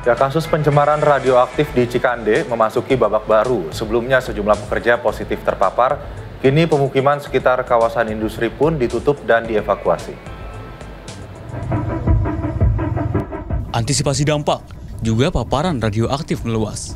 Ya, kasus pencemaran radioaktif di Cikande memasuki babak baru. Sebelumnya sejumlah pekerja positif terpapar, kini pemukiman sekitar kawasan industri pun ditutup dan dievakuasi. Antisipasi dampak, juga paparan radioaktif meluas.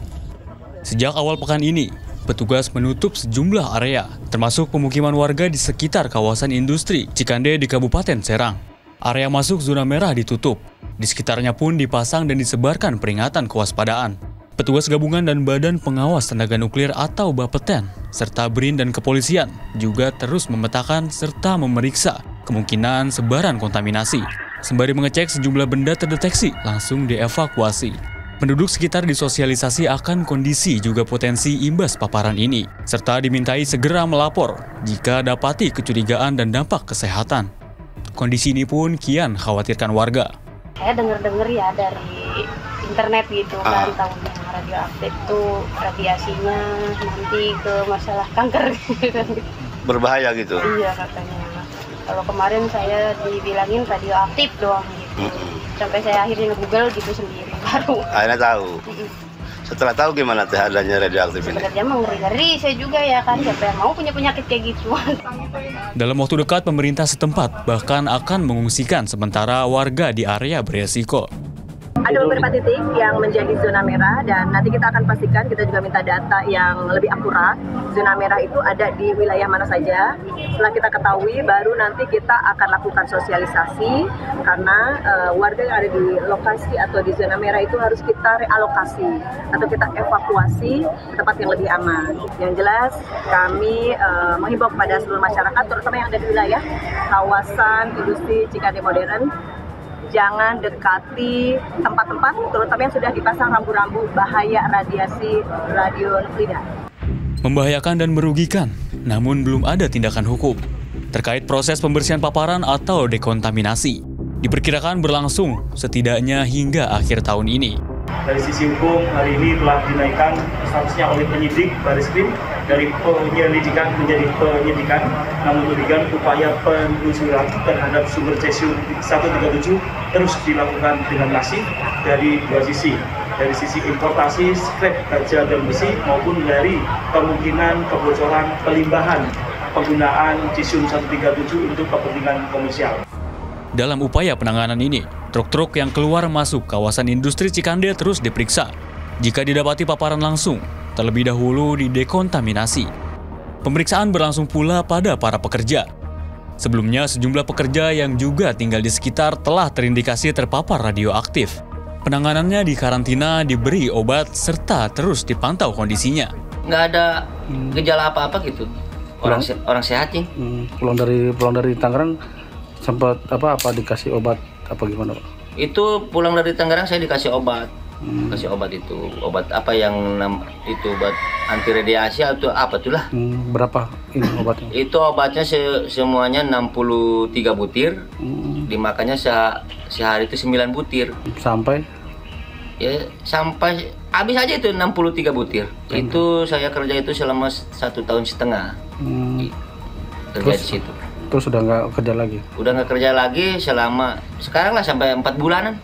Sejak awal pekan ini, petugas menutup sejumlah area, termasuk pemukiman warga di sekitar kawasan industri Cikande di Kabupaten Serang. Area masuk zona merah ditutup. Di sekitarnya pun dipasang dan disebarkan peringatan kewaspadaan. Petugas gabungan dan Badan Pengawas Tenaga Nuklir atau Bapeten, serta BRIN dan kepolisian juga terus memetakan serta memeriksa kemungkinan sebaran kontaminasi. Sembari mengecek sejumlah benda terdeteksi, langsung dievakuasi. Penduduk sekitar disosialisasi akan kondisi juga potensi imbas paparan ini, serta dimintai segera melapor jika dapati kecurigaan dan dampak kesehatan. Kondisi ini pun kian khawatirkan warga. Saya dengar ya dari internet gitu kan, tahunya radioaktif tuh radiasinya nanti ke masalah kanker gitu. Berbahaya gitu? Iya katanya. Kalau kemarin saya dibilangin radioaktif doang gitu. Sampai saya akhirnya Google gitu sendiri baru. Akhirnya tahu. Setelah tahu gimana tuh adanya radioaktif ini? Sebenarnya emang ngeri-ngeri saya juga ya kan, siapa yang mau punya penyakit kayak gitu. Dalam waktu dekat, pemerintah setempat bahkan akan mengungsikan sementara warga di area beresiko. Ada beberapa titik yang menjadi zona merah dan nanti kita akan pastikan, kita juga minta data yang lebih akurat. Zona merah itu ada di wilayah mana saja. Setelah kita ketahui, baru nanti kita akan lakukan sosialisasi karena warga yang ada di lokasi atau di zona merah itu harus kita realokasi atau kita evakuasi ke tempat yang lebih aman. Yang jelas kami menghimbau kepada seluruh masyarakat, terutama yang ada di wilayah kawasan industri Cikande Modern, jangan dekati tempat-tempat terutama yang sudah dipasang rambu-rambu bahaya radiasi radionuklir. Membahayakan dan merugikan, namun belum ada tindakan hukum. Terkait proses pembersihan paparan atau dekontaminasi, diperkirakan berlangsung setidaknya hingga akhir tahun ini. Dari sisi hukum, hari ini telah dinaikkan statusnya oleh penyidik Barreskrim dari penyelidikan menjadi penyidikan, namun demikian upaya penelusuran terhadap sumber cesium 137 terus dilakukan dengan masif dari dua sisi. Dari sisi importasi skrap baja dan besi maupun dari kemungkinan kebocoran pelimbahan penggunaan cesium 137 untuk kepentingan komersial. Dalam upaya penanganan ini, truk-truk yang keluar masuk kawasan industri Cikande terus diperiksa. Jika didapati paparan langsung, terlebih dahulu didekontaminasi. Pemeriksaan berlangsung pula pada para pekerja. Sebelumnya, sejumlah pekerja yang juga tinggal di sekitar telah terindikasi terpapar radioaktif. Penanganannya dikarantina, diberi obat, serta terus dipantau kondisinya. Nggak ada gejala apa-apa gitu. Orang sehat nih. Pulang dari Tangerang sempat apa dikasih obat apa gimana Pak? Itu pulang dari Tangerang saya dikasih obat. Kasih obat itu, obat apa yang itu obat anti radiasi atau apa itulah. Berapa ini obatnya? Itu obatnya semuanya 63 butir. Dimakannya sehari itu 9 butir. Sampai? Ya sampai habis aja itu 63 butir. Itu saya kerja itu selama 1,5 tahun. Kerja di situ. Terus sudah nggak kerja lagi? Udah nggak kerja lagi selama sekarang lah sampai 4 bulanan.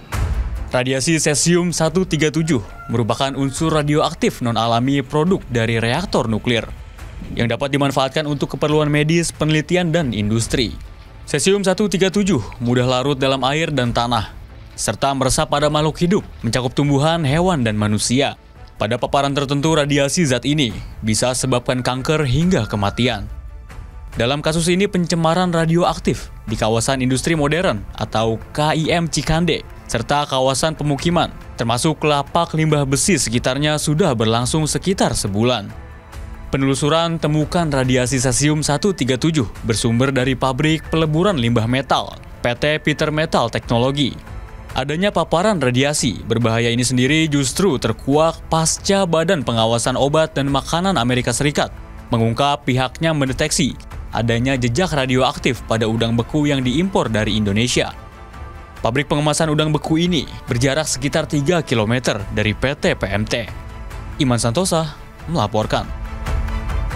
Radiasi cesium 137 merupakan unsur radioaktif non-alami produk dari reaktor nuklir yang dapat dimanfaatkan untuk keperluan medis, penelitian, dan industri. Cesium 137 mudah larut dalam air dan tanah, serta meresap pada makhluk hidup, mencakup tumbuhan, hewan, dan manusia. Pada paparan tertentu, radiasi zat ini bisa sebabkan kanker hingga kematian. Dalam kasus ini, pencemaran radioaktif di kawasan industri modern atau KIM Cikande, serta kawasan pemukiman, termasuk lapak limbah besi sekitarnya sudah berlangsung sekitar sebulan. Penelusuran temukan radiasi cesium 137 bersumber dari pabrik peleburan limbah metal, PT Peter Metal Teknologi. Adanya paparan radiasi berbahaya ini sendiri justru terkuak pasca Badan Pengawasan Obat dan Makanan Amerika Serikat mengungkap pihaknya mendeteksi adanya jejak radioaktif pada udang beku yang diimpor dari Indonesia. Pabrik pengemasan udang beku ini berjarak sekitar 3 km dari PT PMT. Iman Santosa melaporkan.